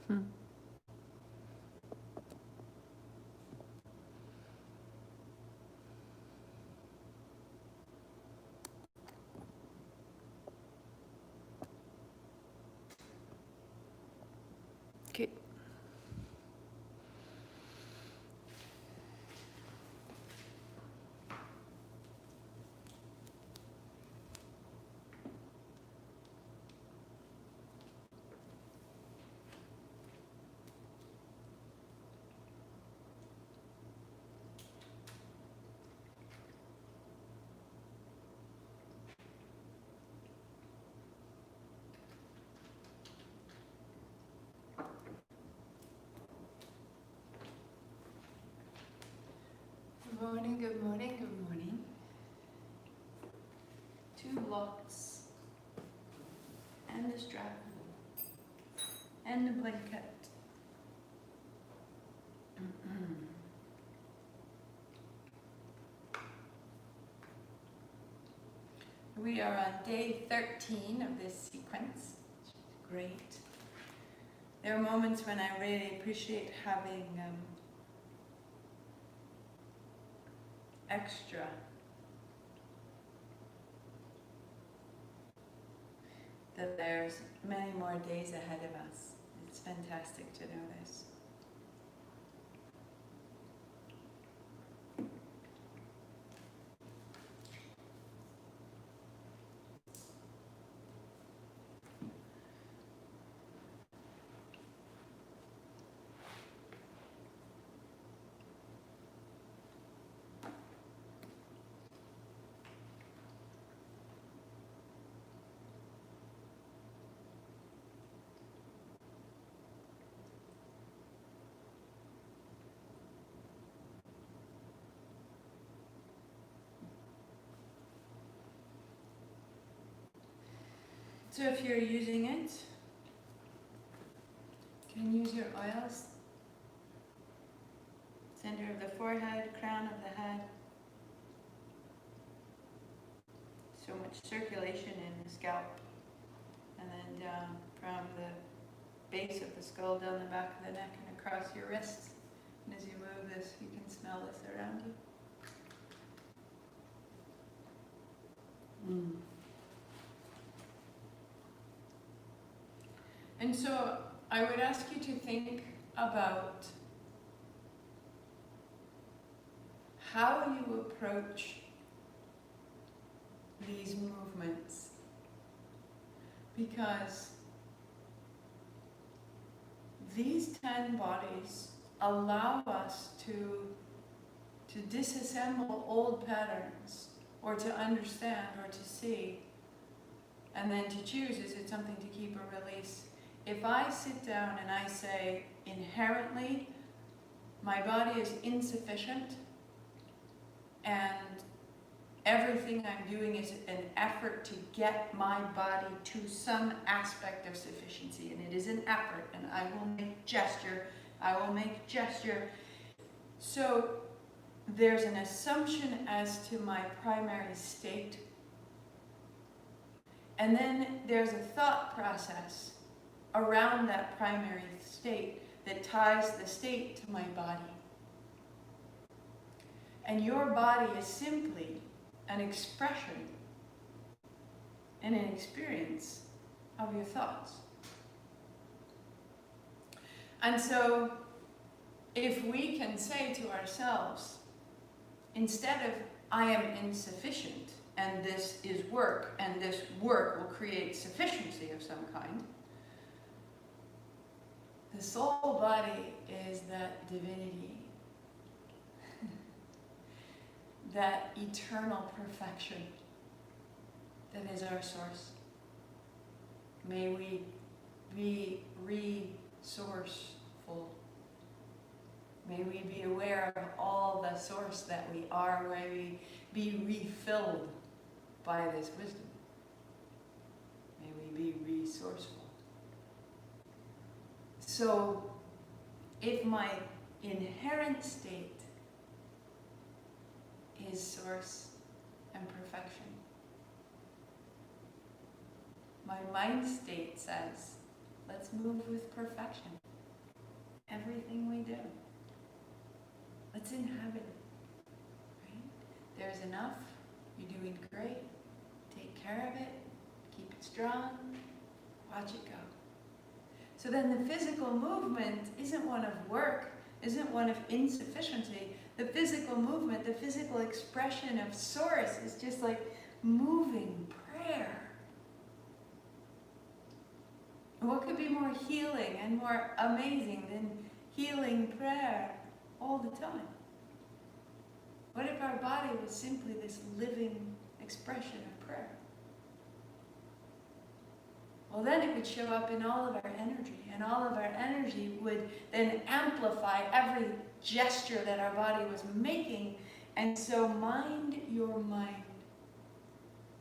Hmm. Okay. Good morning, good morning, good morning. 2 blocks and the strap and the blanket. We are on day 13 of this sequence. Great. There are moments when I really appreciate having extra. That there's many more days ahead of us. It's fantastic to know this. So if you're using it, you can use your oils. Center of the forehead, crown of the head. So much circulation in the scalp. And then down from the base of the skull, down the back of the neck and across your wrists. And as you move this, you can smell this around you. And so I would ask you to think about how you approach these movements, because these 10 bodies allow us to disassemble old patterns, or to understand, or to see, and then to choose, is it something to keep or release? If I sit down and I say, inherently, my body is insufficient, and everything I'm doing is an effort to get my body to some aspect of sufficiency, and it is an effort, and I will make gesture, So there's an assumption as to my primary state, and then there's a thought process around that primary state that ties the state to my body. And your body is simply an expression and an experience of your thoughts. And so, if we can say to ourselves, instead of, I am insufficient, and this is work, and this work will create sufficiency of some kind, the soul body is that divinity, that eternal perfection that is our source. May we be resourceful. May we be aware of all the source that we are. May we be refilled by this wisdom. May we be resourceful. So, if my inherent state is source and perfection, my mind state says, let's move with perfection. everything we do. Let's inhabit it. Right? There's enough. You're doing great. Take care of it. Keep it strong. Watch it go. So then the physical movement isn't one of work, isn't one of insufficiency. The physical movement, the physical expression of source is just like moving prayer. And what could be more healing and more amazing than healing prayer all the time? What if our body was simply this living expression of prayer? Well, then it would show up in all of our energy, and all of our energy would then amplify every gesture that our body was making. And so mind your mind,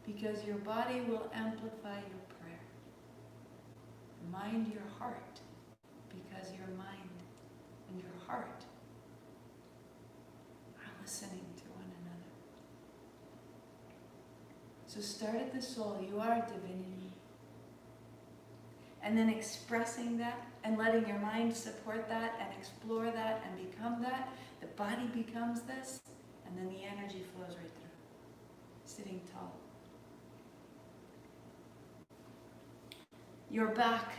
because your body will amplify your prayer. Mind your heart, because your mind and your heart are listening to one another. So start at the soul. You are divinity. And then expressing that and letting your mind support that and explore that and become that. The body becomes this, and then the energy flows right through. Sitting tall. Your back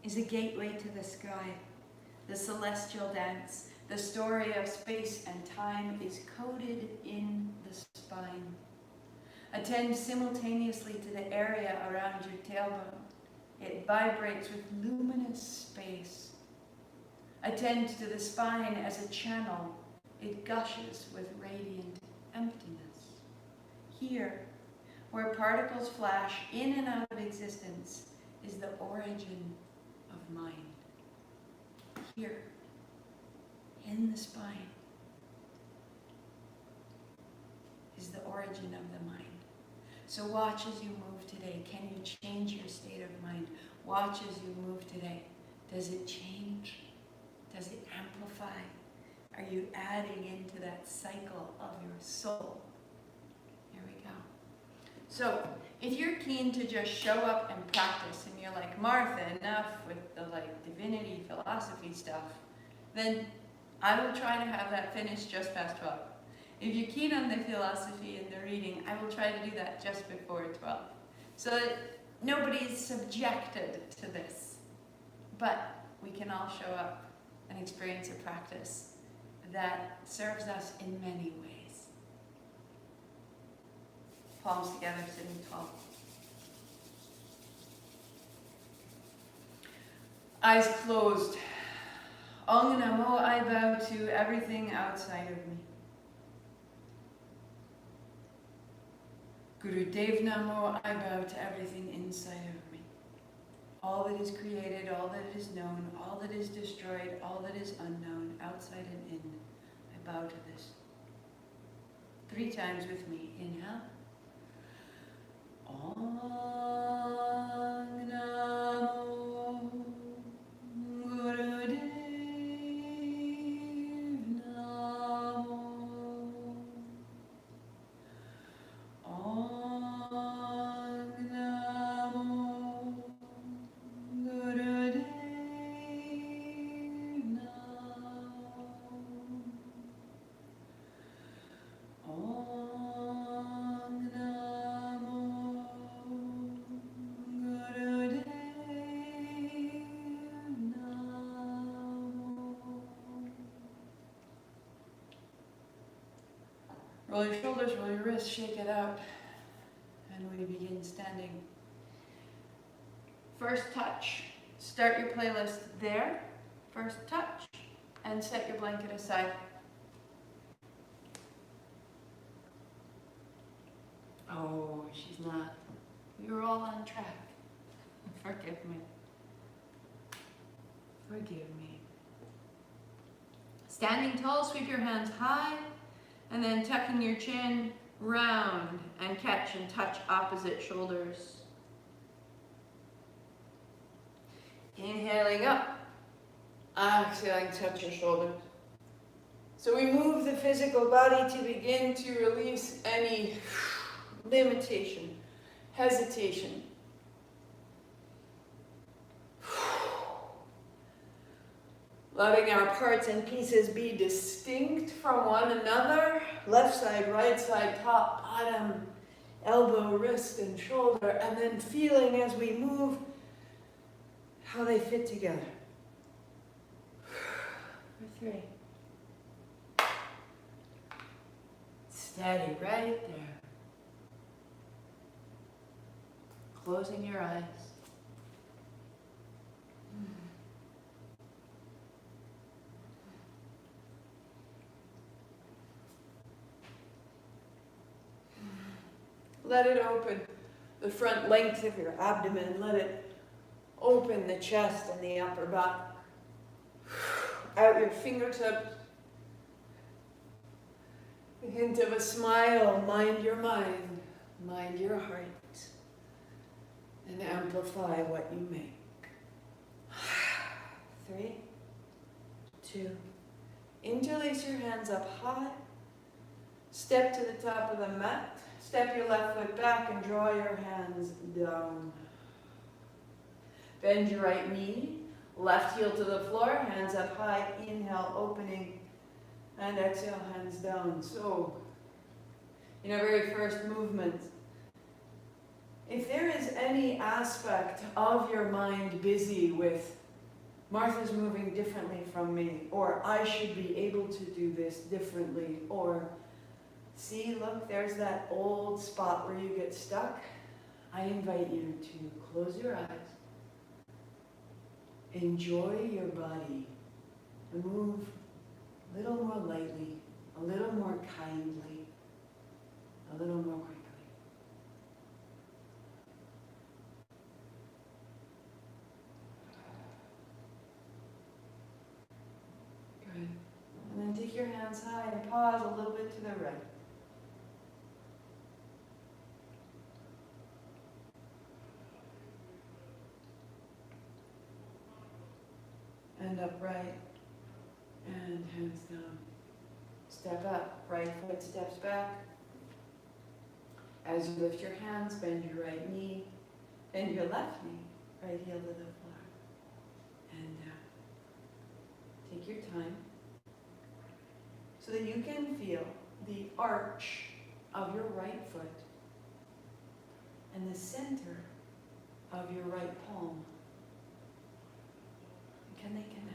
is a gateway to the sky. The celestial dance, the story of space and time is coded in the spine. Attend simultaneously to the area around your tailbone. It vibrates with luminous space. Attend to the spine as a channel. It gushes with radiant emptiness. Here, where particles flash in and out of existence, is the origin of mind. Here, in the spine, is the origin of the mind. So watch as you move today. Can you change your state of mind? Watch as you move today. Does it change? Does it amplify? Are you adding into that cycle of your soul? Here we go. So if you're keen to just show up and practice, and you're like, Martha, enough with the divinity philosophy stuff, then I will try to have that finished just past 12. If you're keen on the philosophy and the reading, I will try to do that just before 12. So that nobody is subjected to this. But we can all show up and experience a practice that serves us in many ways. Palms together, sitting tall. Eyes closed. Ong Namo, I bow to everything outside of me. Guru Dev Namo, I bow to everything inside of me. All that is created, all that is known, all that is destroyed, all that is unknown, outside and in, I bow to this. 3 times with me. Inhale. Ong Namo Guru Dev Namo. Roll your shoulders, roll your wrists, shake it out, and we begin standing. First touch. Start your playlist there. First touch, and set your blanket aside. Oh, she's not. We were all on track. Forgive me. Forgive me. Standing tall, sweep your hands high. And then tucking your chin round and catch and touch opposite shoulders. Inhaling up. Exhaling, touch your shoulders. So we move the physical body to begin to release any limitation, hesitation. Letting our parts and pieces be distinct from one another. Left side, right side, top, bottom, elbow, wrist, and shoulder. And then feeling as we move how they fit together. For 3. Steady right there. Closing your eyes. Let it open the front length of your abdomen. Let it open the chest and the upper back. Out your fingertips. A hint of a smile. Mind your mind. Mind your heart. And amplify what you make. 3, 2. Interlace your hands up high. Step to the top of the mat. Step your left foot back and draw your hands down. Bend your right knee. Left heel to the floor. Hands up high. Inhale, opening. And exhale, hands down. So, in our very first movement, if there is any aspect of your mind busy with Martha's moving differently from me, or I should be able to do this differently, or see, look, there's that old spot where you get stuck, I invite you to close your eyes, enjoy your body, and move a little more lightly, a little more kindly, a little more quickly. Good. And then take your hands high and pause a little bit to the right. And upright, and hands down. Step up, right foot steps back. As you lift your hands, bend your right knee, bend your left knee, right heel to the floor, and down. Take your time so that you can feel the arch of your right foot and the center of your right palm. Can they connect?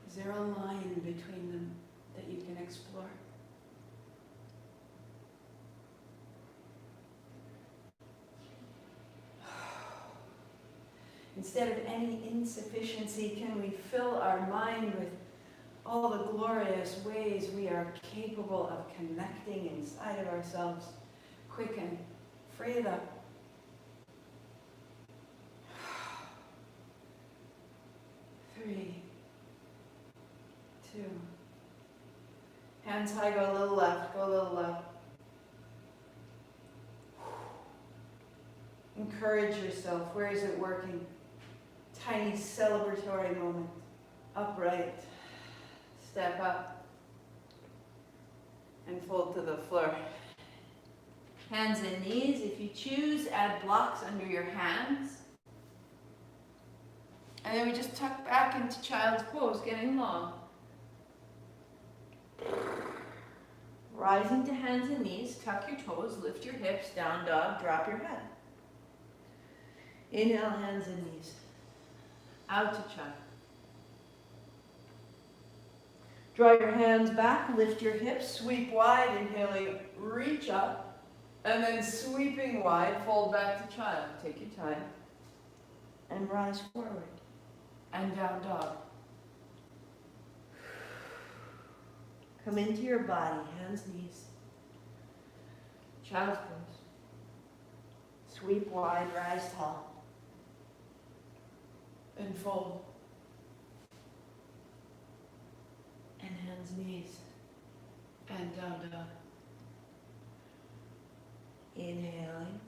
Is there a line between them that you can explore? Instead of any insufficiency, can we fill our mind with all the glorious ways we are capable of connecting inside of ourselves? Quicken, free it up. Three, 2. Hands high, go a little left, go a little left. Encourage yourself. Where is it working? Tiny celebratory moment. Upright. Step up. And fold to the floor. Hands and knees. If you choose, add blocks under your hands. And then we just tuck back into child's pose, getting long. Rising to hands and knees, tuck your toes, lift your hips, down dog, drop your head. Inhale, hands and knees. Out to child. Draw your hands back, lift your hips, sweep wide, inhaling, reach up, and then sweeping wide, fold back to child. Take your time. And rise forward. And down dog. Come into your body, hands, knees. Child's pose. Sweep wide, rise tall. And fold. And hands, knees. And down dog. Inhaling.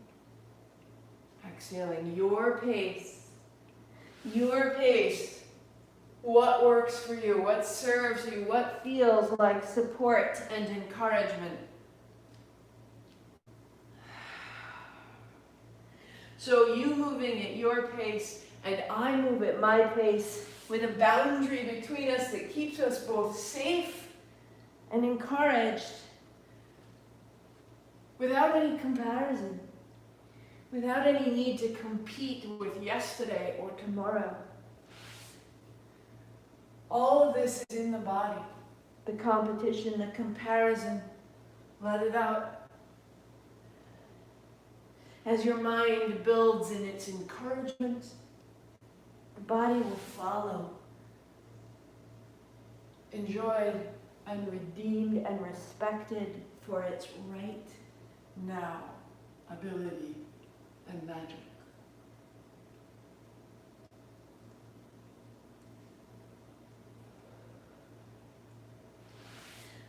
Exhaling. Your pace. Your pace. What works for you? What serves you? What feels like support and encouragement? So you moving at your pace and I move at my pace with a boundary between us that keeps us both safe and encouraged, without any comparison, without any need to compete with yesterday or tomorrow. All of this is in the body. The competition, the comparison, let it out. As your mind builds in its encouragement, the body will follow. Enjoyed and redeemed and respected for its right now ability and magic.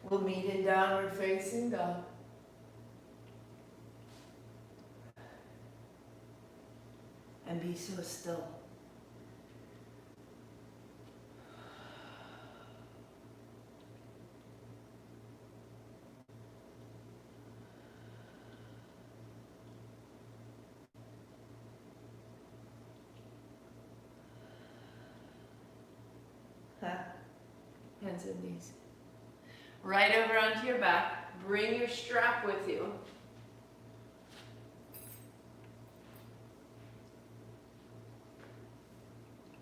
We'll meet in downward facing dog. And be so still. Hands and knees. Right over onto your back. Bring your strap with you.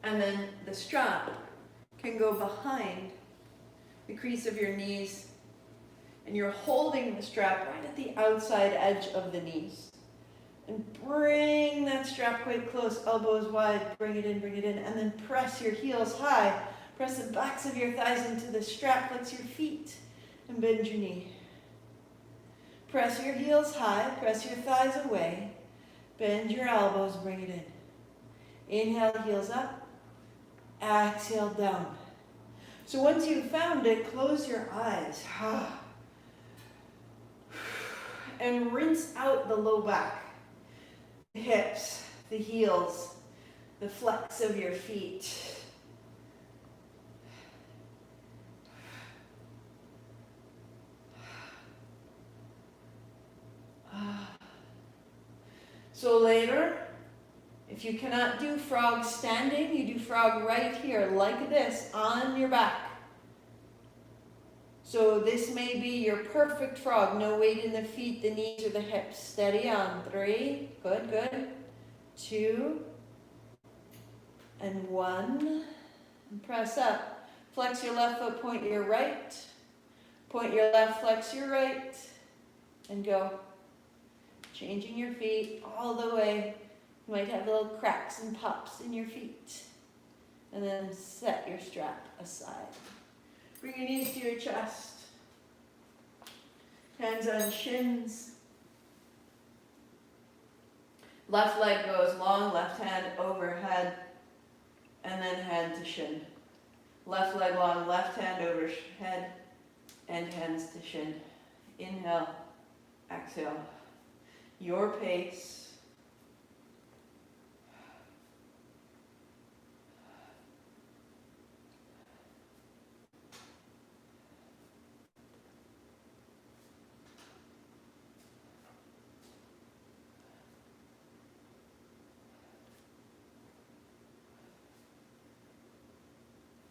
And then the strap can go behind the crease of your knees. And you're holding the strap right at the outside edge of the knees. And bring that strap quite close, elbows wide, bring it in, and then press your heels high. Press the backs of your thighs into the strap, flex your feet, and bend your knee. Press your heels high, press your thighs away, bend your elbows, bring it in. Inhale, heels up, exhale, down. So once you've found it, close your eyes. And rinse out the low back, the hips, the heels, the flex of your feet. So later, if you cannot do frog standing, you do frog right here, like this, on your back. So this may be your perfect frog. No weight in the feet, the knees, or the hips. Steady on. 3, good. 2, and 1. And press up. Flex your left foot, point your right. Point your left, flex your right. And go. Changing your feet all the way. You might have little cracks and pops in your feet. And then set your strap aside. Bring your knees to your chest. Hands on shins. Left leg goes long, left hand overhead, and then hand to shin. Left leg long, left hand over head, and hands to shin. Inhale, exhale. Your pace.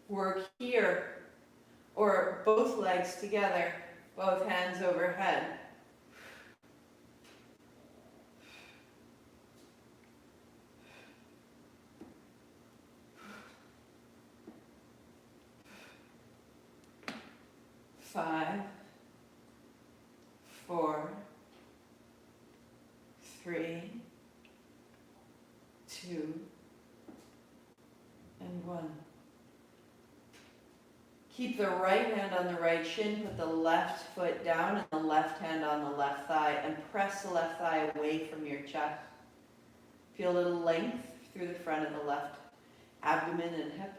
Work here, or both legs together, both hands overhead. Five, 4, 3, 2, and 1. Keep the right hand on the right shin, put the left foot down and the left hand on the left thigh, and press the left thigh away from your chest. Feel a little length through the front of the left abdomen and hip.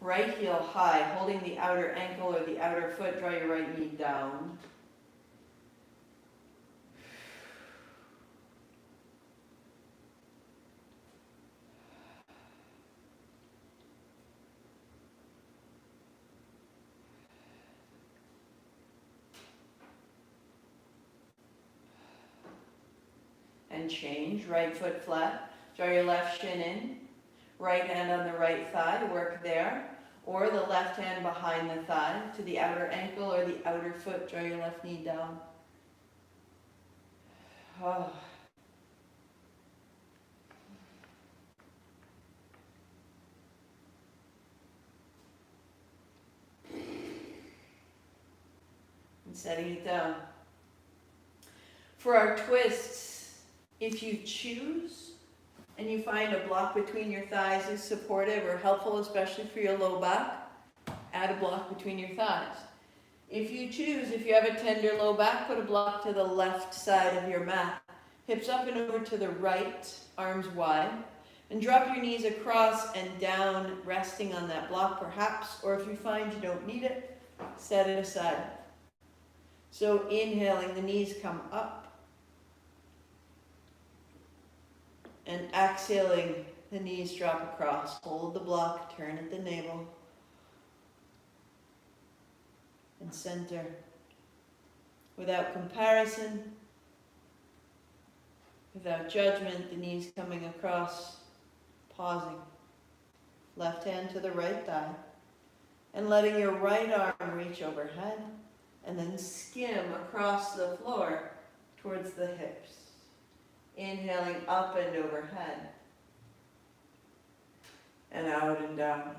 Right heel high, holding the outer ankle or the outer foot, draw your right knee down. And change, right foot flat, Draw your left shin in. Right hand on the right thigh, work there. Or the left hand behind the thigh to the outer ankle or the outer foot. Draw your left knee down. Oh. And setting it down. For our twists, if you choose and you find a block between your thighs is supportive or helpful, especially for your low back, add a block between your thighs. If you choose, if you have a tender low back, put a block to the left side of your mat. Hips up and over to the right, arms wide. And drop your knees across and down, resting on that block perhaps, or if you find you don't need it, set it aside. So inhaling, the knees come up. And exhaling, the knees drop across. Hold the block, turn at the navel. And center. Without comparison, without judgment, the knees coming across, pausing. Left hand to the right thigh. And letting your right arm reach overhead. And then skim across the floor towards the hips. Inhaling up and overhead. And out and down.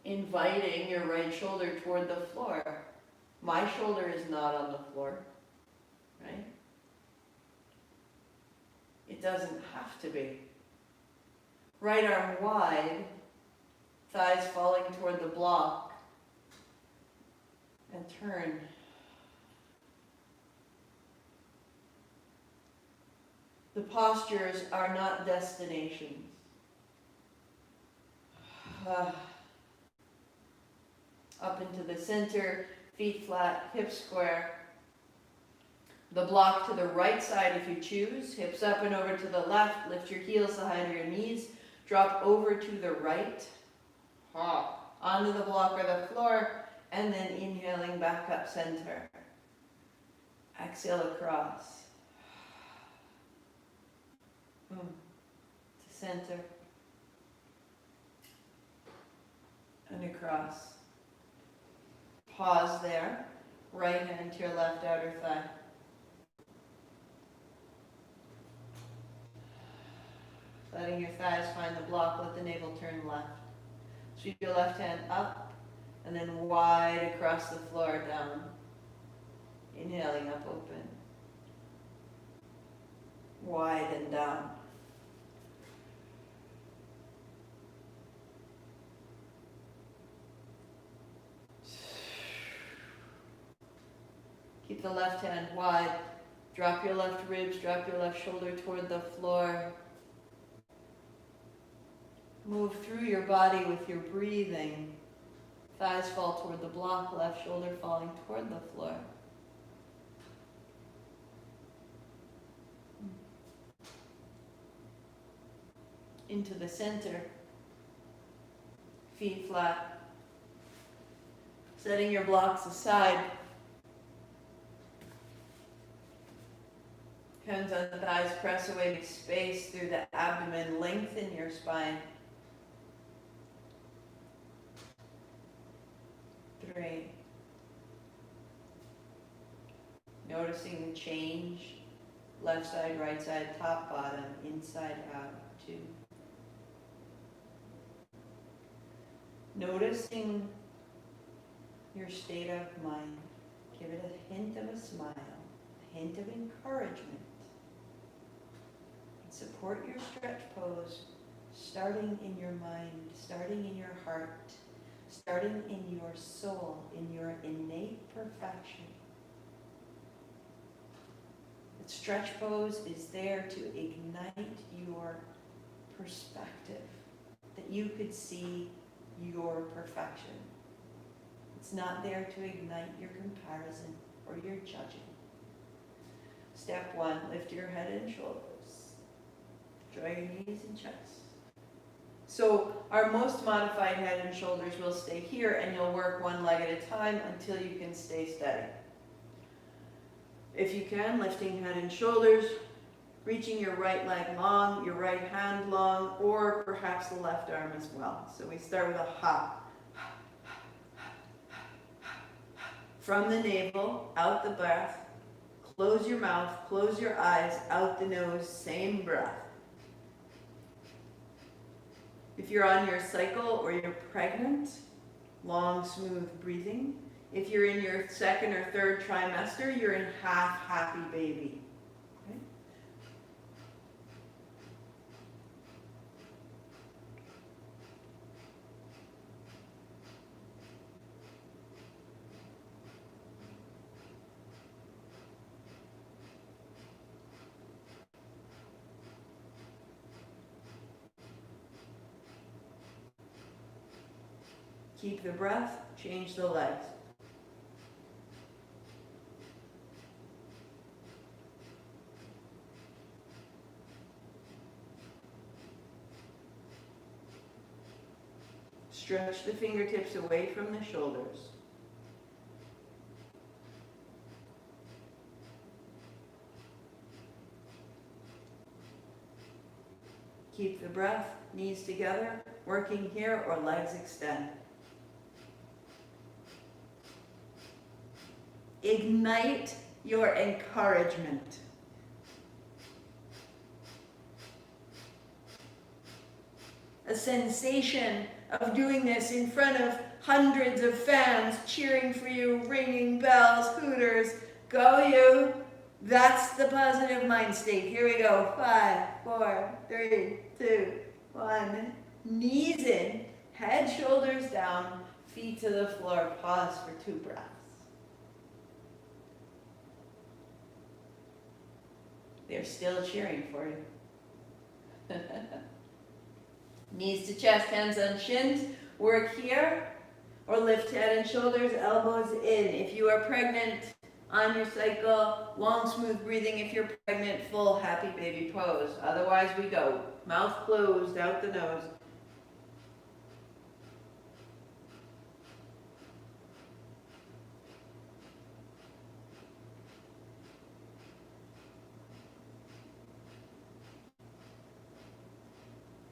Inviting your right shoulder toward the floor. My shoulder is not on the floor, right? It doesn't have to be. Right arm wide, thighs falling toward the block, and turn. The postures are not destinations. Up into the center, feet flat, hips square. The block to the right side if you choose. Hips up and over to the left. Lift your heels to the height of your knees. Drop over to the right. Onto the block or the floor. And then inhaling back up center. Exhale across. To center. And across. Pause there. Right hand to your left outer thigh. Letting your thighs find the block, let the navel turn left. Sweep your left hand up and then wide across the floor down. Inhaling up open. Wide and down. Keep the left hand wide. Drop your left ribs, drop your left shoulder toward the floor. Move through your body with your breathing. Thighs fall toward the block, left shoulder falling toward the floor. Into the center. Feet flat. Setting your blocks aside. Hands on the thighs, press away, make space through the abdomen, lengthen your spine. 3. Noticing the change, left side, right side, top, bottom, inside, out. 2. Noticing your state of mind. Give it a hint of a smile, a hint of encouragement. And support your stretch pose, starting in your mind, starting in your heart, starting in your soul, in your innate perfection. The stretch pose is there to ignite your perspective, that you could see your perfection. It's not there to ignite your comparison or your judging. Step 1, lift your head and shoulders. Draw your knees and chest. So our most modified head and shoulders will stay here, and you'll work one leg at a time until you can stay steady. If you can, lifting head and shoulders, reaching your right leg long, your right hand long, or perhaps the left arm as well. So we start with a ha. From the navel, out the breath. Close your mouth, close your eyes, out the nose, same breath. If you're on your cycle or you're pregnant, long, smooth breathing. If you're in your second or third trimester, you're in half happy baby. Okay? Keep the breath, change the legs. Stretch the fingertips away from the shoulders. Keep the breath, knees together, working here or legs extend. Ignite your encouragement. A sensation of doing this in front of hundreds of fans cheering for you, ringing bells, hooters. Go you. That's the positive mind state. Here we go. 5, 4, 3, 2, 1. Knees in, head, shoulders down, feet to the floor. Pause for 2 breaths. They're still cheering for you. Knees to chest, hands on shins. Work here, or lift head and shoulders, elbows in. If you are pregnant, on your cycle, long, smooth breathing. If you're pregnant, full happy baby pose. Otherwise, we go mouth closed, out the nose.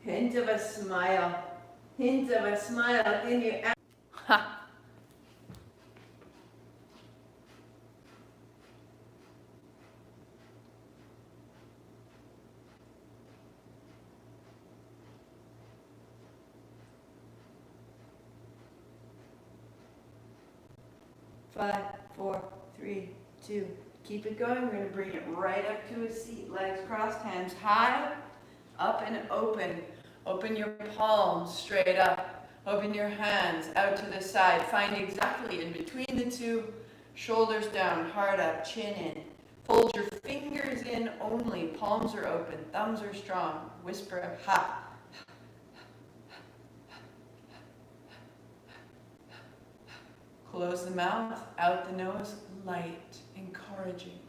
Hint of a smile. Hint of a smile. Then you ha. 5, 4, 3, 2. Keep it going. We're going to bring it right up to a seat. Legs crossed, hands high, up and open. Open your palms straight up. Open your hands out to the side. Find exactly in between the two. Shoulders down, heart up, chin in. Fold your fingers in only. Palms are open, thumbs are strong. Whisper ha. Close the mouth, out the nose, light, encouraging.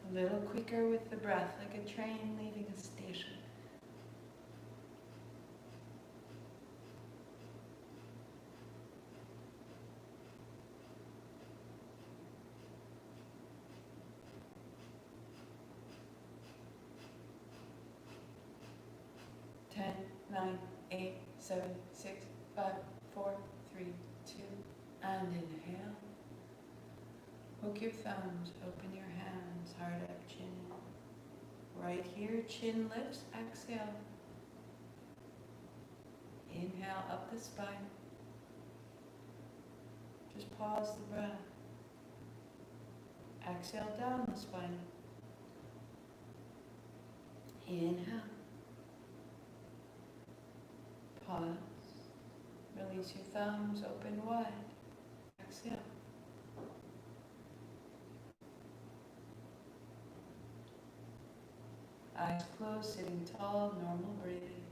A little quicker with the breath, like a train leaving a station. Ten, 9, 8, 7, 6, 5, 4, 3, 2, and inhale. Hook your thumbs, open your hands, heart up, chin in. Right here, chin lifts, exhale. Inhale up the spine. Just pause the breath. Exhale down the spine. Inhale. Pause. Release your thumbs, open wide. Exhale. Eyes closed, sitting tall, normal breathing.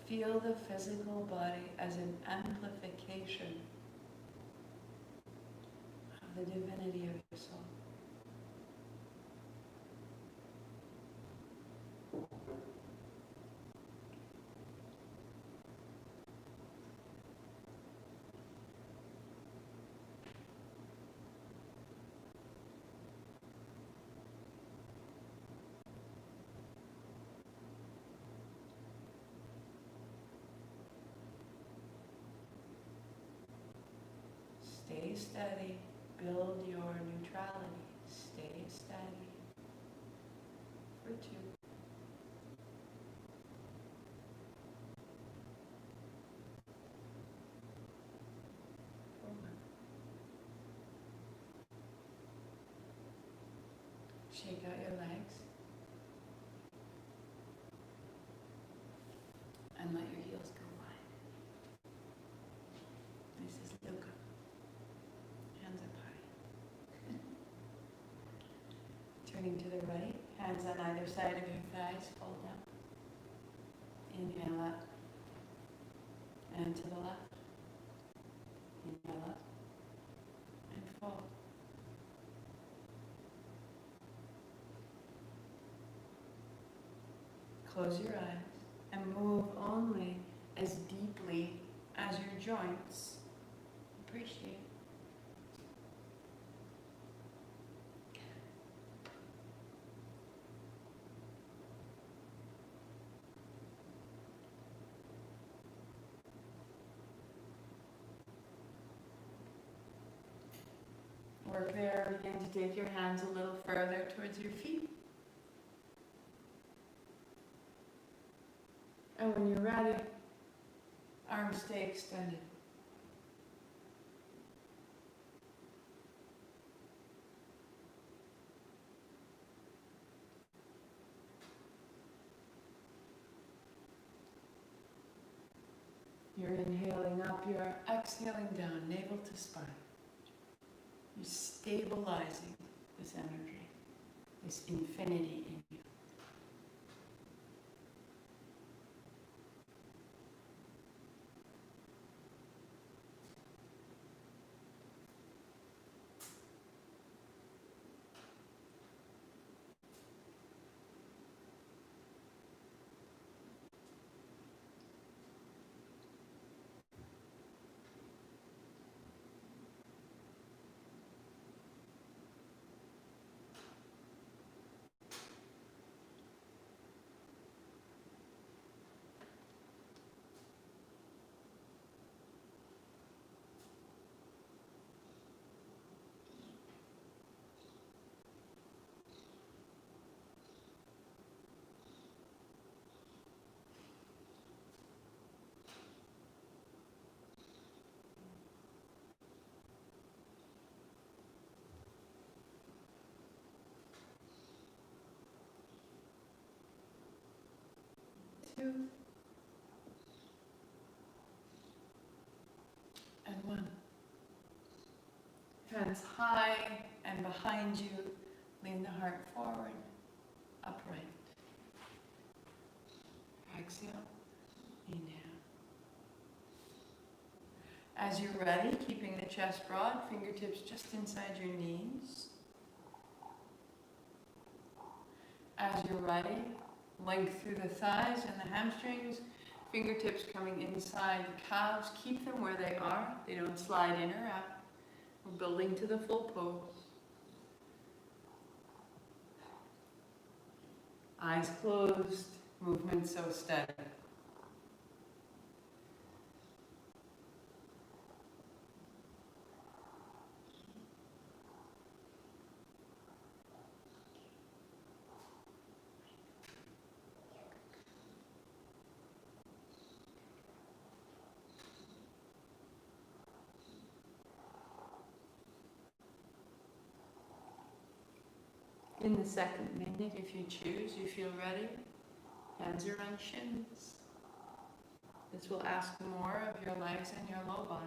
Feel the physical body as an amplification of the divinity of your soul. Stay steady, build your neutrality. Stay steady for 2. For 1. Shake out your legs and let your heels go wide. This is Luca. Hands up high. Turning to the right, hands on either side of your thighs, fold down. Inhale up. And to the left. Inhale up. And fold. Close your eyes and move only as deeply as your joints appreciate. Work there, begin to take your hands a little further towards your feet. And when you're ready, arms stay extended. You're inhaling up, you're exhaling down, navel to spine. You're stabilizing this energy, this infinity in you. Two. And 1. Hands high and behind you. Lean the heart forward, upright. Exhale, inhale. As you're ready, keeping the chest broad, fingertips just inside your knees. As you're ready, length through the thighs and the hamstrings, fingertips coming inside the calves. Keep them where they are. They don't slide in or out. We're building to the full pose. Eyes closed, movement so steady. In the second minute, if you choose, you feel ready, hands are on shins. This will ask more of your legs and your low body.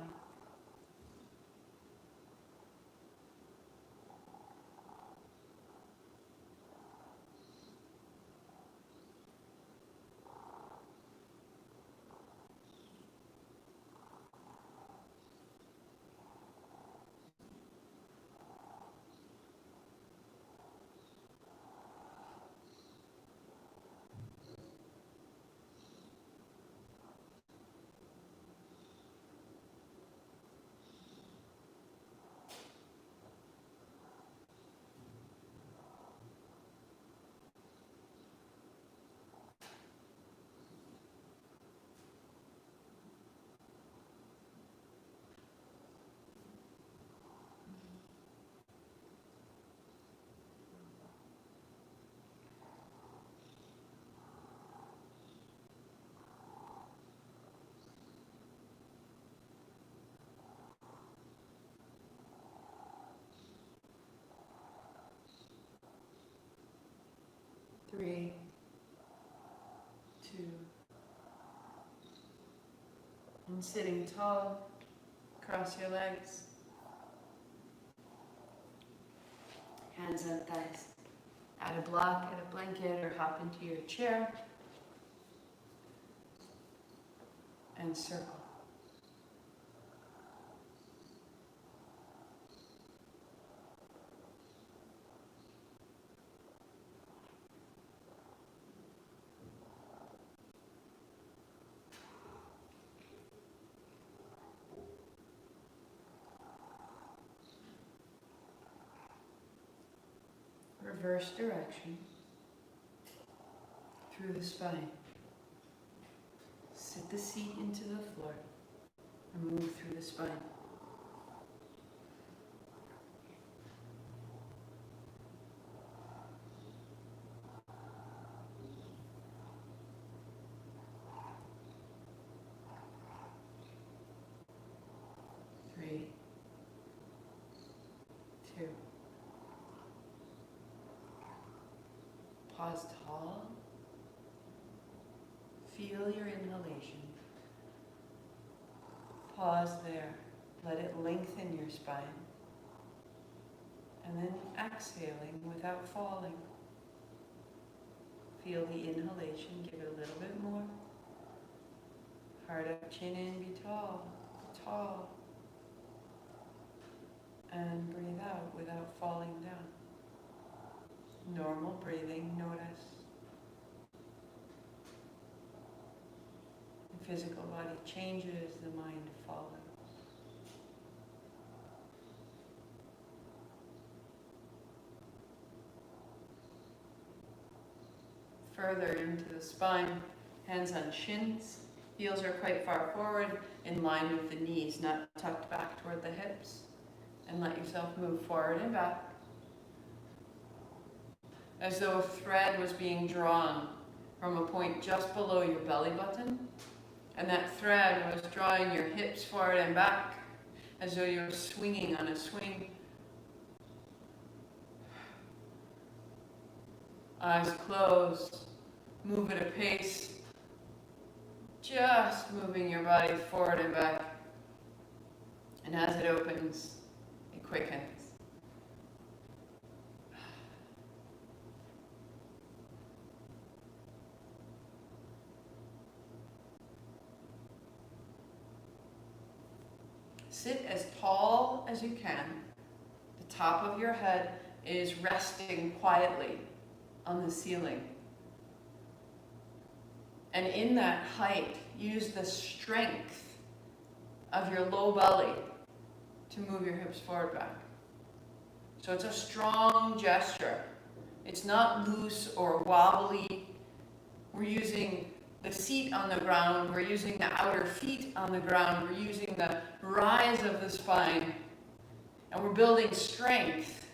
2. And sitting tall, cross your legs. Hands on thighs. Add a block, add a blanket, or hop into your chair. And circle. Reverse direction through the spine. Sit the seat into the floor and move through the spine. Three, 2. Pause tall. Feel your inhalation. Pause there. Let it lengthen your spine. And then exhaling without falling. Feel the inhalation. Give it a little bit more. Heart up, chin in, be tall. Tall. And breathe out without falling down. Normal breathing, notice. The physical body changes, the mind follows. Further into the spine, hands on shins. Heels are quite far forward, in line with the knees, not tucked back toward the hips. And let yourself move forward and back, as though a thread was being drawn from a point just below your belly button, and that thread was drawing your hips forward and back, as though you were swinging on a swing. Eyes closed, move at a pace, just moving your body forward and back, and as it opens, it quickens. Sit as tall as you can. The top of your head is resting quietly on the ceiling. And in that height, use the strength of your low belly to move your hips forward back. So it's a strong gesture. It's not loose or wobbly. We're using the seat on the ground, we're using the outer feet on the ground, we're using the rise of the spine, and we're building strength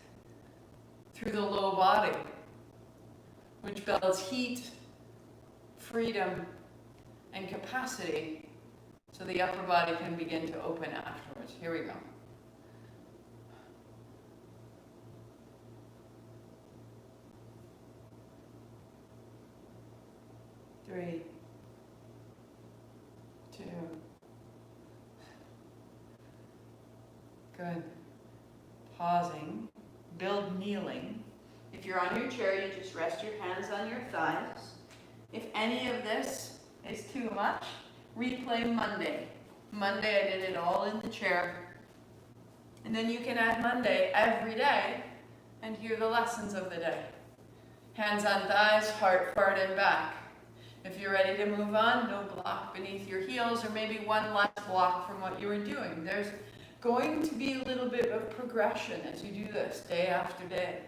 through the low body, which builds heat, freedom, and capacity so the upper body can begin to open afterwards. Here we go. Three, 2. Good. Pausing. Build kneeling. If you're on your chair, you just rest your hands on your thighs. If any of this is too much, replay Monday. Monday I did it all in the chair. And then you can add Monday every day and hear the lessons of the day. Hands on thighs, heart forward and back. If you're ready to move on, no block beneath your heels, or maybe one less block from what you were doing. There's going to be a little bit of progression as you do this day after day.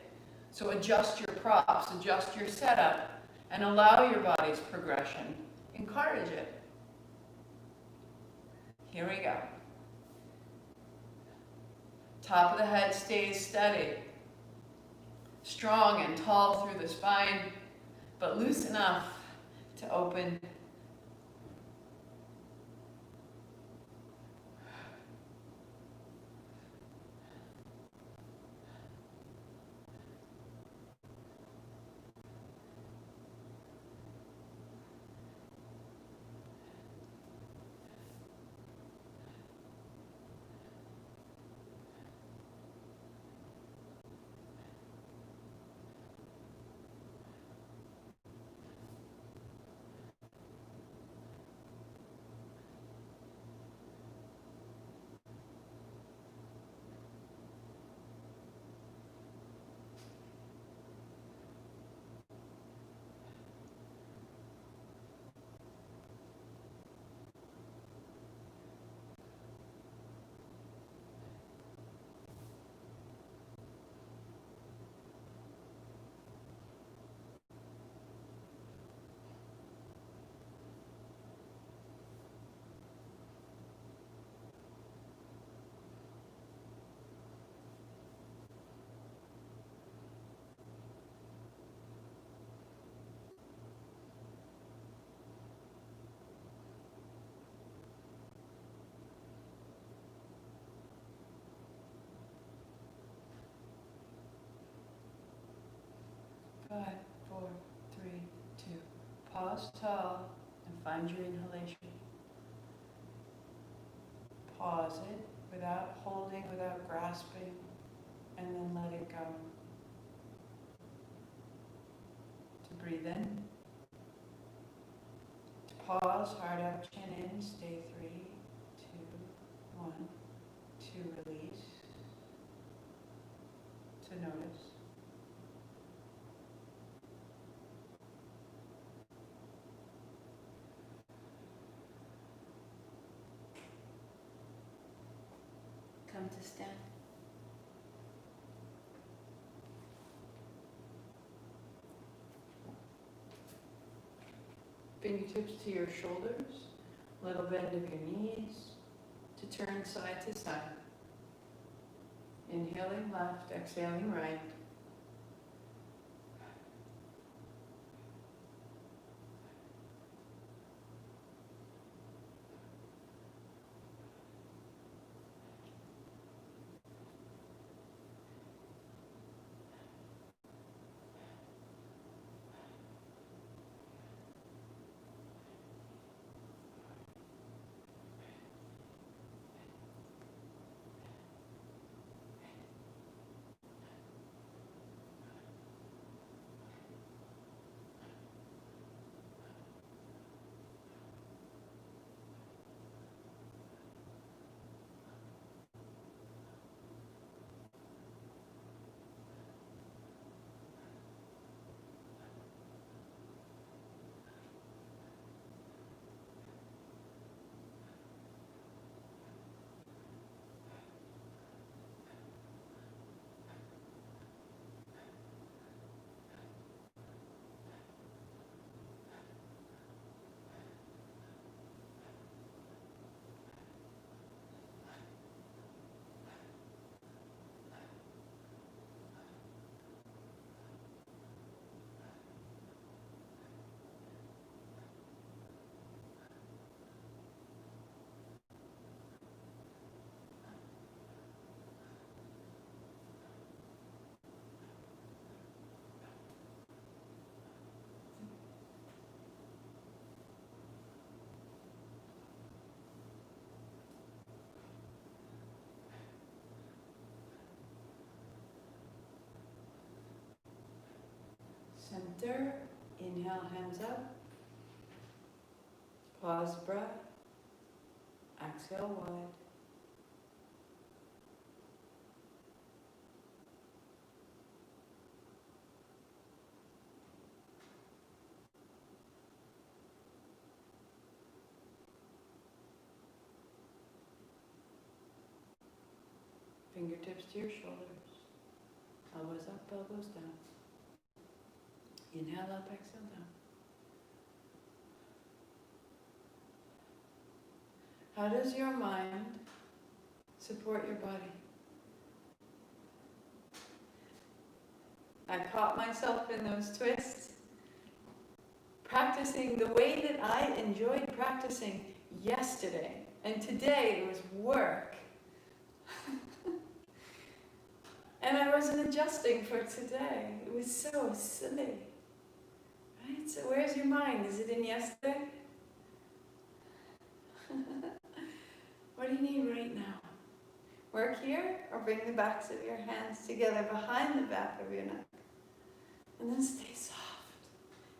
So adjust your props, adjust your setup, and allow your body's progression. Encourage it. Here we go. Top of the head stays steady. Strong and tall through the spine, but loose enough to open. 5, 4, 3, 2. Pause tall and find your inhalation. Pause it without holding, without grasping, and then let it go. To breathe in. To pause, heart out, chin in, stay 3, 2, 1. To release. To notice. Come to stand. Fingertips to your shoulders, little bend of your knees, to turn side to side. Inhaling left, exhaling right. Center, inhale, hands up. Pause breath. Exhale wide. Fingertips to your shoulders. Elbows up, elbows down. Inhale up, exhale down. How does your mind support your body? I caught myself in those twists, practicing the way that I enjoyed practicing yesterday. And today it was work. And I wasn't adjusting for today. It was so silly. Right? So where's your mind? Is it in yesterday? What do you need right now? Work here, or bring the backs of your hands together behind the back of your neck. And then stay soft.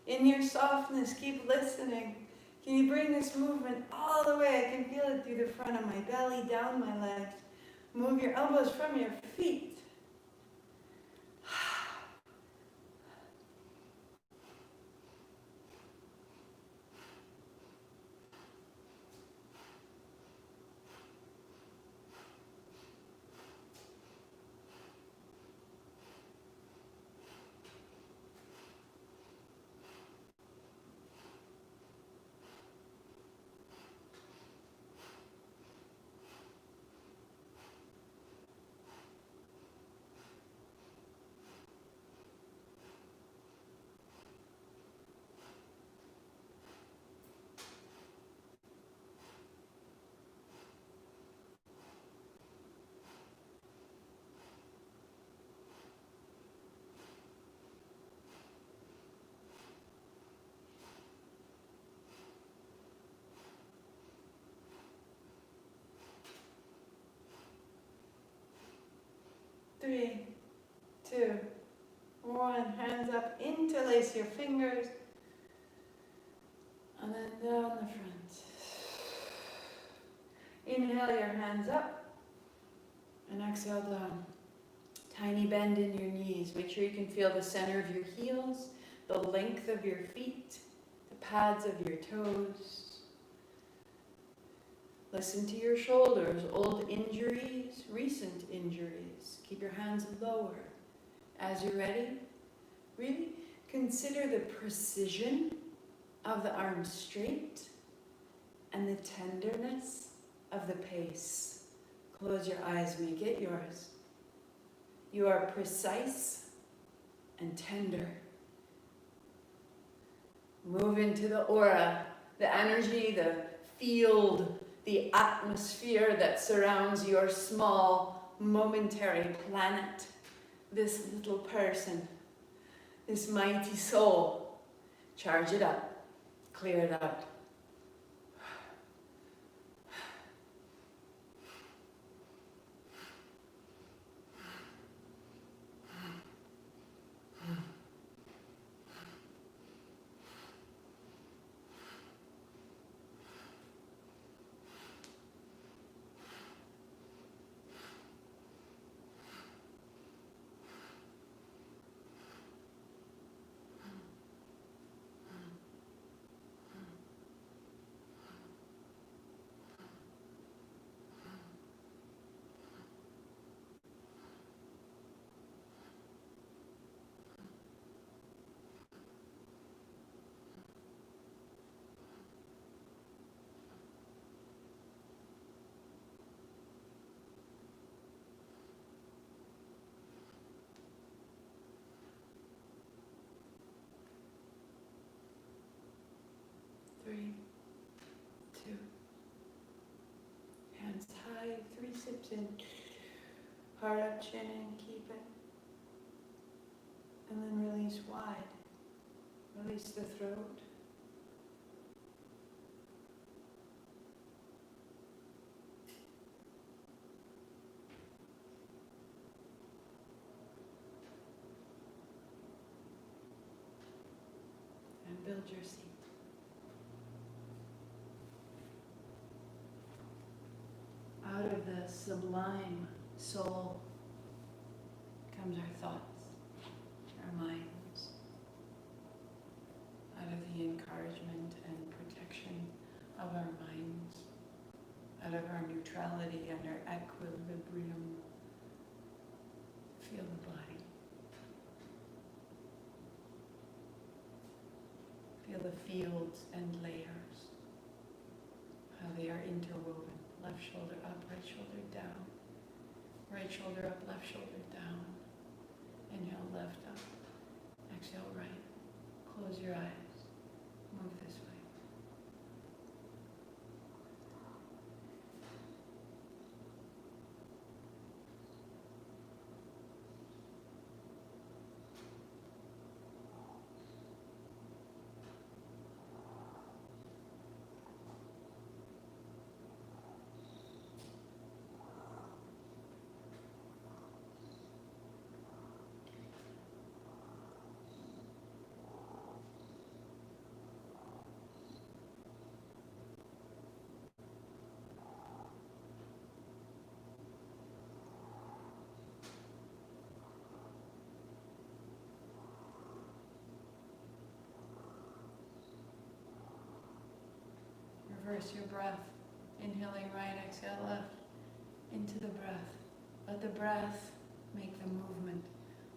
In your softness, keep listening. Can you bring this movement all the way? I can feel it through the front of my belly, down my legs. Move your elbows from your feet. 3, 2, 1. Hands up, interlace your fingers, and then down the front. Inhale your hands up, and exhale down. Tiny bend in your knees. Make sure you can feel the center of your heels, the length of your feet, the pads of your toes. Listen to your shoulders, old injuries, recent injuries. Keep your hands lower. As you're ready, really consider the precision of the arms straight and the tenderness of the pace. Close your eyes, make it yours. You are precise and tender. Move into the aura, the energy, the field, the atmosphere that surrounds your small, momentary planet. This little person, this mighty soul. Charge it up, clear it out. Three, 2. Hands high, 3 sips in. Heart up, chin in, keep it. And then release wide. Release the throat. And build your seat. Out of the sublime soul comes our thoughts, our minds. Out of the encouragement and protection of our minds, out of our neutrality and our equilibrium, feel the body. Feel the fields and layers, how they are interwoven. Left shoulder up, right shoulder down. Right shoulder up, left shoulder down. Inhale, left up. Exhale, right. Close your eyes. Move this way. Reverse your breath. Inhaling right, exhale left. Into the breath. Let the breath make the movement.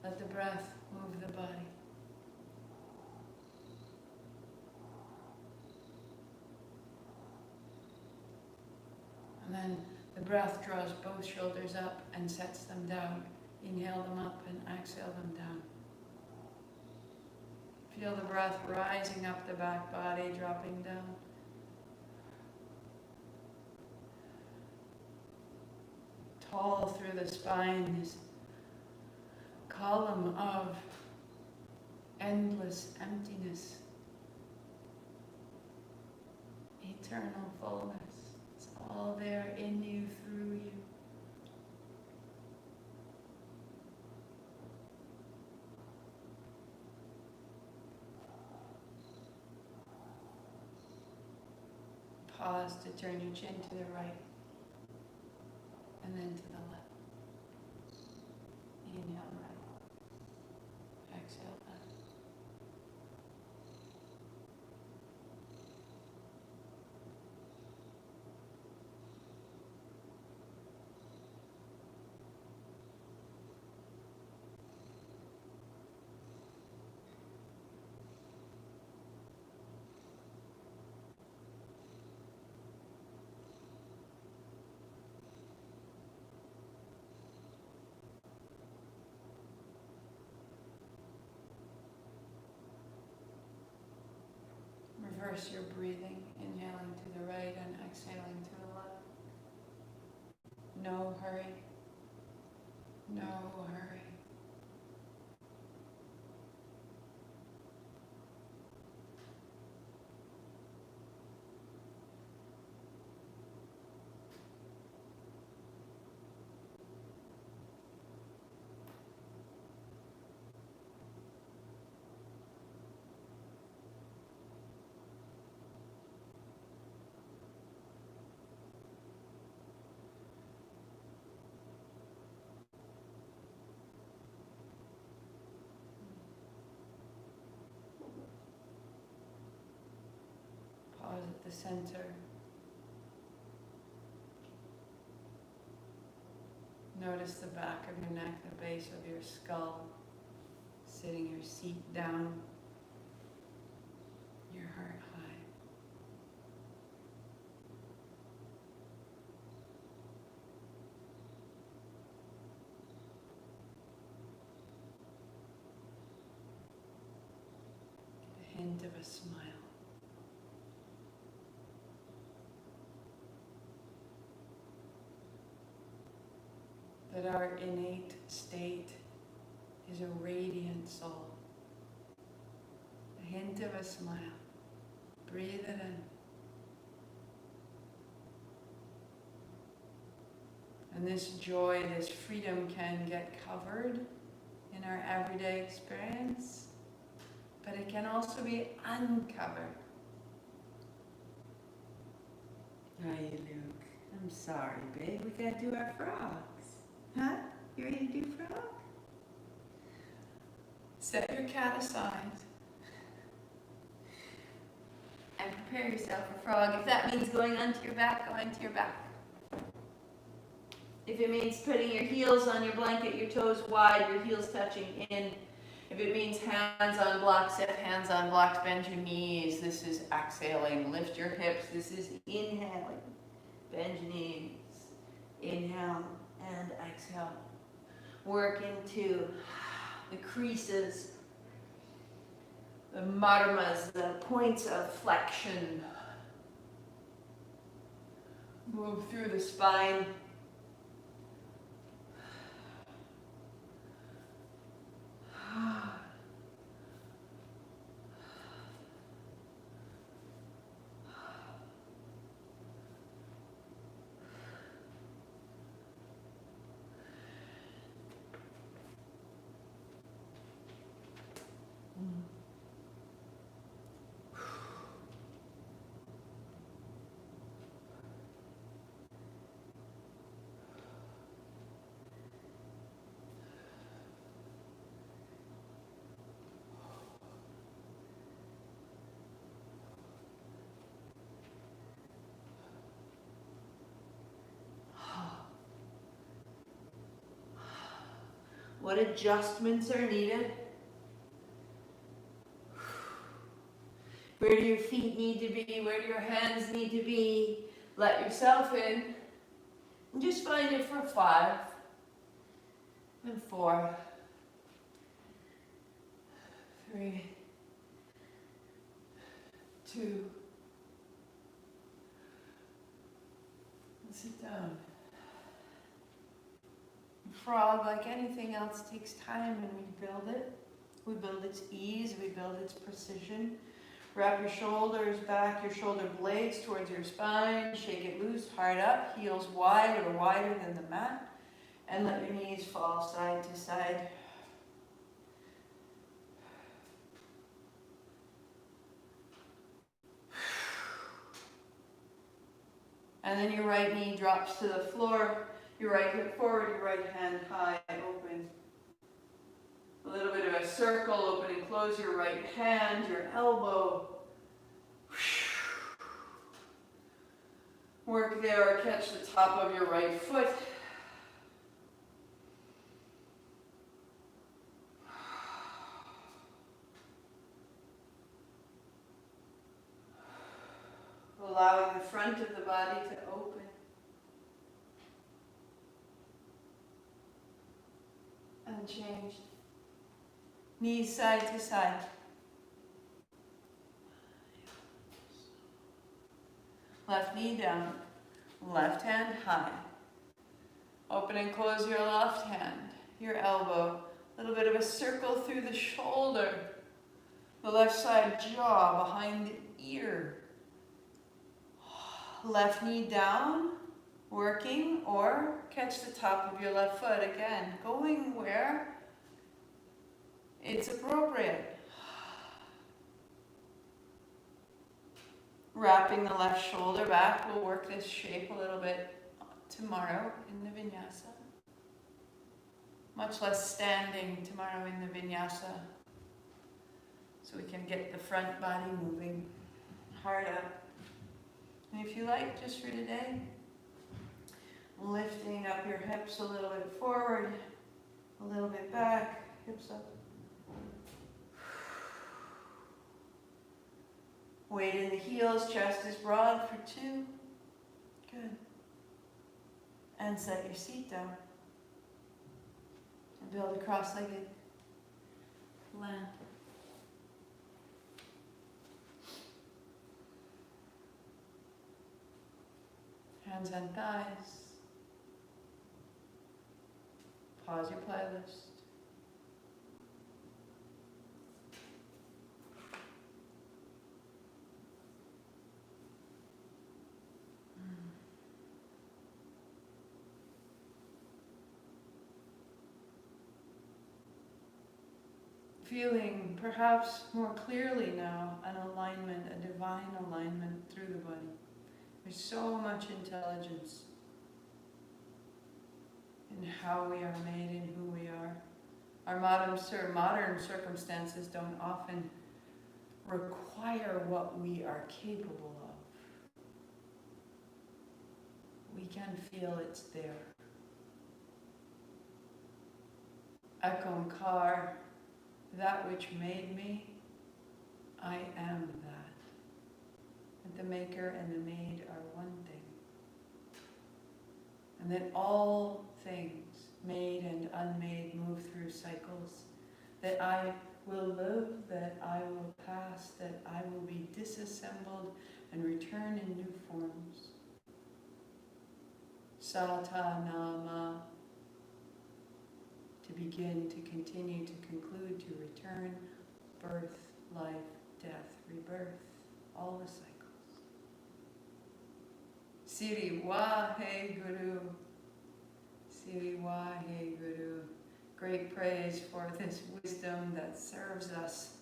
Let the breath move the body. And then the breath draws both shoulders up and sets them down. Inhale them up and exhale them down. Feel the breath rising up the back body, dropping down. Tall through the spine, this column of endless emptiness, eternal fullness. It's all there in you, through you. Pause to turn your chin to the right and then to the left. Inhale right. Exhale left. Reverse your breathing, inhaling to the right and exhaling to the left. No hurry. No hurry. Pause at the center. Notice the back of your neck, the base of your skull, sitting your seat down, your heart high. The hint of a smile. That our innate state is a radiant soul. A hint of a smile. Breathe it in. And this joy, this freedom can get covered in our everyday experience, but it can also be uncovered. Hi, Luke. I'm sorry, babe. We gotta do our frogs. Huh? You ready to do frog? Set your cat aside And prepare yourself for frog. If that means going onto your back, go onto your back. If it means putting your heels on your blanket, your toes wide, your heels touching in. If it means hands on blocks, set hands on blocks, bend your knees. This is exhaling. Lift your hips. This is inhaling. Bend your knees. Inhale and exhale. Work into the creases, the marmas, the points of flexion. Move through the spine. What adjustments are needed? Where do your feet need to be? Where do your hands need to be? Let yourself in. And just find it for 5 and 4, 3, 2. And sit down. Frog, like anything else, takes time and we build it. We build its ease, we build its precision. Wrap your shoulders back, your shoulder blades towards your spine. Shake it loose, heart up, heels wide or wider than the mat. And let your knees fall side to side. And then your right knee drops to the floor, your right hip forward, your right hand high, open. A little bit of a circle, open and close your right hand, your elbow. Work there or catch the top of your right foot. Allowing the front of the body to open. Unchanged. Knees side to side. Left knee down. Left hand high. Open and close your left hand, your elbow. A little bit of a circle through the shoulder. The left side jaw behind the ear. Left knee down, working, or catch the top of your left foot again, going where it's appropriate. Wrapping the left shoulder back. We'll work this shape a little bit tomorrow in the vinyasa. Much less standing tomorrow in the vinyasa. So we can get the front body moving. Heart up. And if you like, just for today, lifting up your hips a little bit forward, a little bit back, hips up. Weight in the heels, chest is broad for 2. Good. And set your seat down. And build a cross-legged land. Hands on thighs. Pause your playlist. Feeling perhaps more clearly now an alignment, a divine alignment through the body. There's so much intelligence in how we are made and who we are. Our modern circumstances don't often require what we are capable of. We can feel it's there. Ekonkar, that which made me, I am that. And the maker and the made are one thing. And that all things, made and unmade, move through cycles. That I will live, that I will pass, that I will be disassembled and return in new forms. Sata Nama. To begin, to continue, to conclude, to return, birth, life, death, rebirth, all the cycles. Siri Wahe Guru, Siri Wahe Guru. Great praise for this wisdom that serves us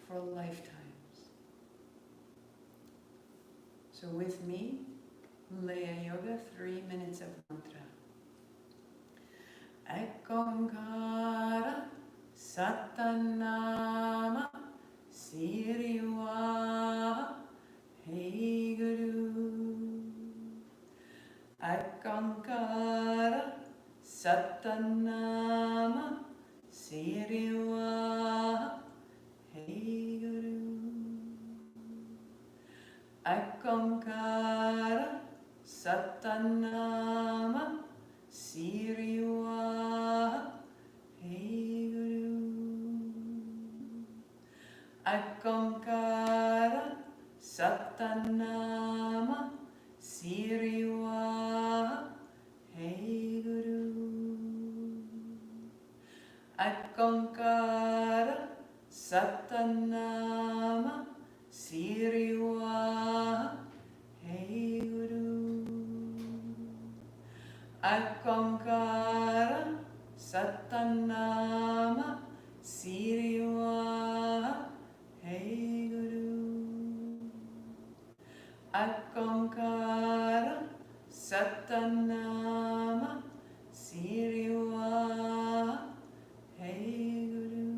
for lifetimes. So with me, Leya Yoga, 3 minutes of mantra. Ekonkara Satanama Siriwa Hey Guru. Ekonkara Satanama Siriwa Hey Guru. Ekonkara Satanama Siriwa Hey Guru. Ekonkara Satanama Siriwa Hey Guru. Ekonkara Satanama Siriwa Hey Guru. Ekonkara Satanama Siriwa Hey Guru. Akonkara Satanama Siriwa Hey Guru.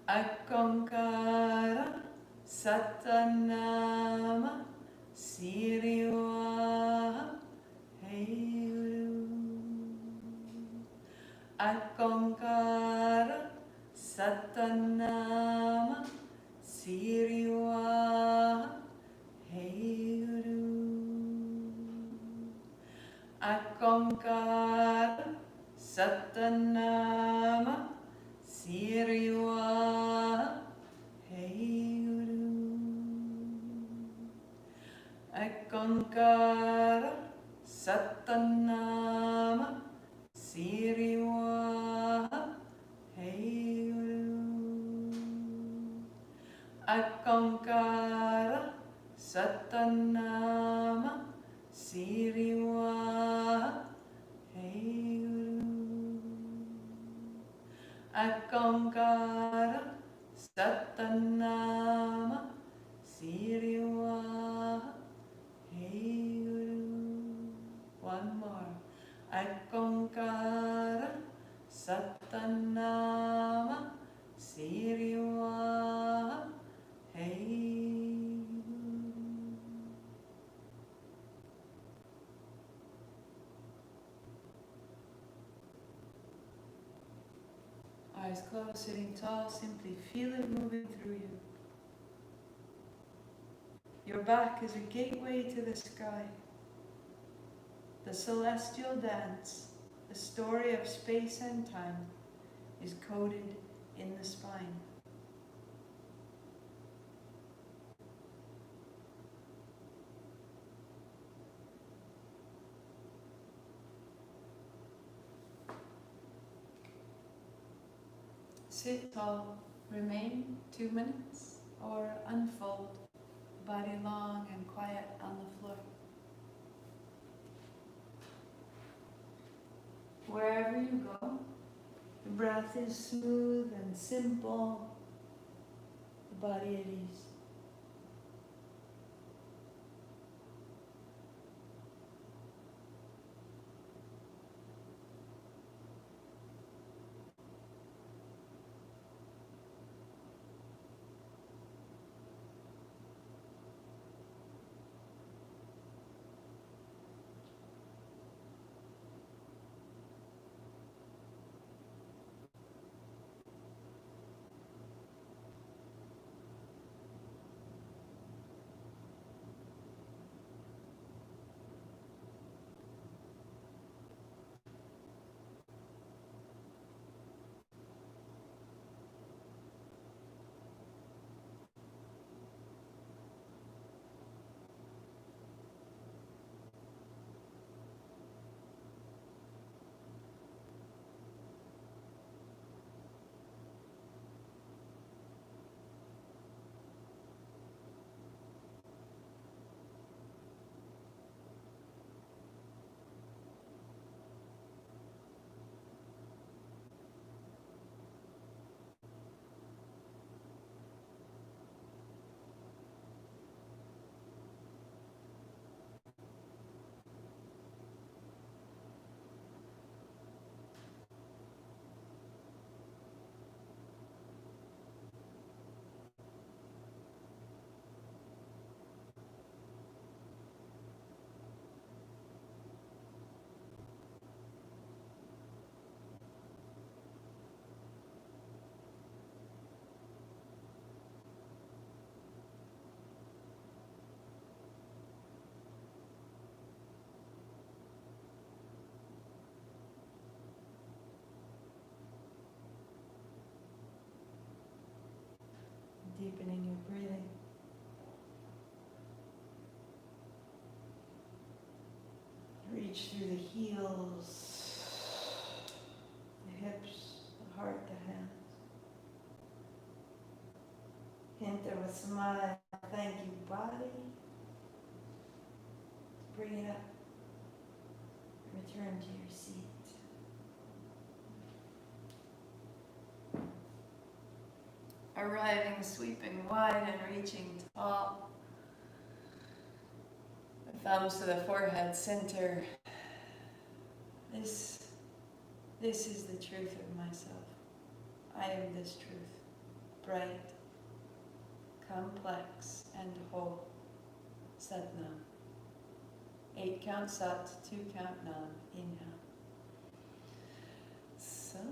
Akonkara Satanama Siriwa Hey Guru. Akonkara Satanama Siriwa Hey Guru. Akonkara Satanama Siriwa Hey Guru. Akonkara Satanama Siriwa Hey Guru. Akonkara Satanama Siriwa Hey Guru. Akonkara Satanama Siriwa Hey Guru. One more. Akonkara Satanama Siriwa Hey Guru. Eyes closed, sitting tall, simply feel it moving through you. Your back is a gateway to the sky. The celestial dance, the story of space and time, is coded in the spine. Sit tall, remain 2 minutes, or unfold, body long and quiet on the floor. Wherever you go, the breath is smooth and simple, the body at ease. Deepening your breathing. Reach through the heels, the hips, the heart, the hands. Enter with smile. Thank you, body. Bring it up. Return to your seat. Arriving, sweeping wide and reaching tall. Thumbs to the forehead center. This is the truth of myself. I am this truth, bright, complex, and whole. Satnam. 8 count Sat, 2 count Nam. Inhale. Sat.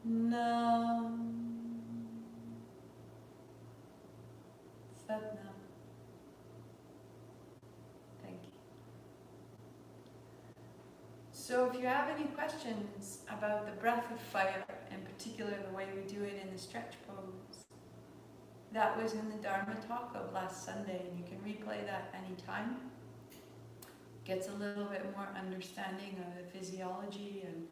Nam. Satnam. Thank you. So if you have any questions about the breath of fire, in particular the way we do it in the stretch pose, that was in the Dharma talk of last Sunday, and you can replay that anytime. Gets a little bit more understanding of the physiology and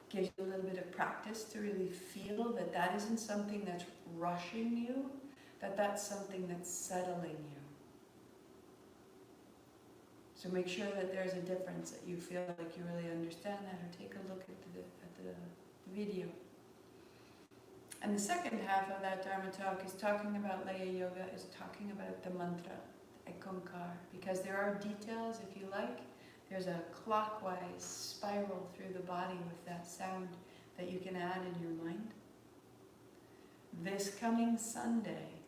gives you a little bit of practice to really feel that that isn't something that's rushing you, that that's something that's settling you. So make sure that there's a difference, that you feel like you really understand that, or take a look at the video. And the second half of that Dharma talk is talking about Laya Yoga, is talking about the mantra, the Ekankar, because there are details, if you like. There's a clockwise spiral through the body with that sound that you can add in your mind. This coming Sunday,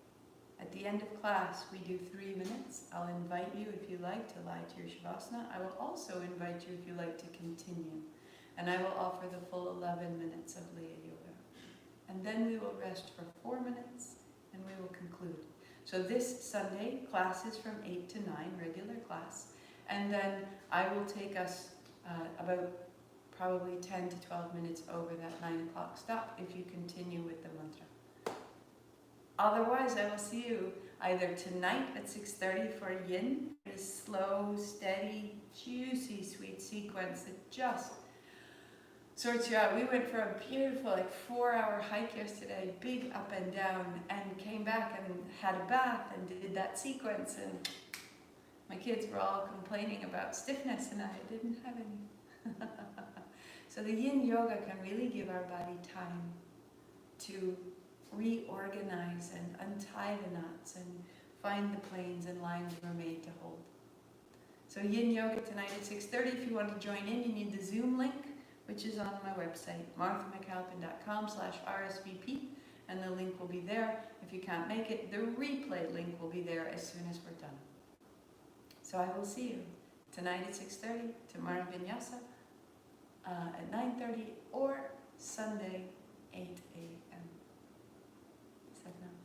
at the end of class, we do 3 minutes. I'll invite you, if you like, to lie to your Shavasana. I will also invite you, if you like, to continue. And I will offer the full 11 minutes of Laya Yoga. And then we will rest for 4 minutes, and we will conclude. So this Sunday, class is from 8 to 9, regular class. And then I will take us about probably 10 to 12 minutes over that 9 o'clock stop if you continue with the mantra. Otherwise, I will see you either tonight at 6:30 for Yin, a slow, steady, juicy, sweet sequence that just sorts you out. We went for a beautiful 4-hour hike yesterday, big up and down, and came back and had a bath and did that sequence. And my kids were all complaining about stiffness, and I didn't have any. So the Yin Yoga can really give our body time to reorganize and untie the knots and find the planes and lines we're made to hold. So Yin Yoga tonight at 6:30. If you want to join in, you need the Zoom link, which is on my website, marthamcalpin.com/RSVP, and the link will be there. If you can't make it, the replay link will be there as soon as we're done. So I will see you tonight at 6:30, tomorrow vinyasa at 9:30, or Sunday 8 a.m. Satnam.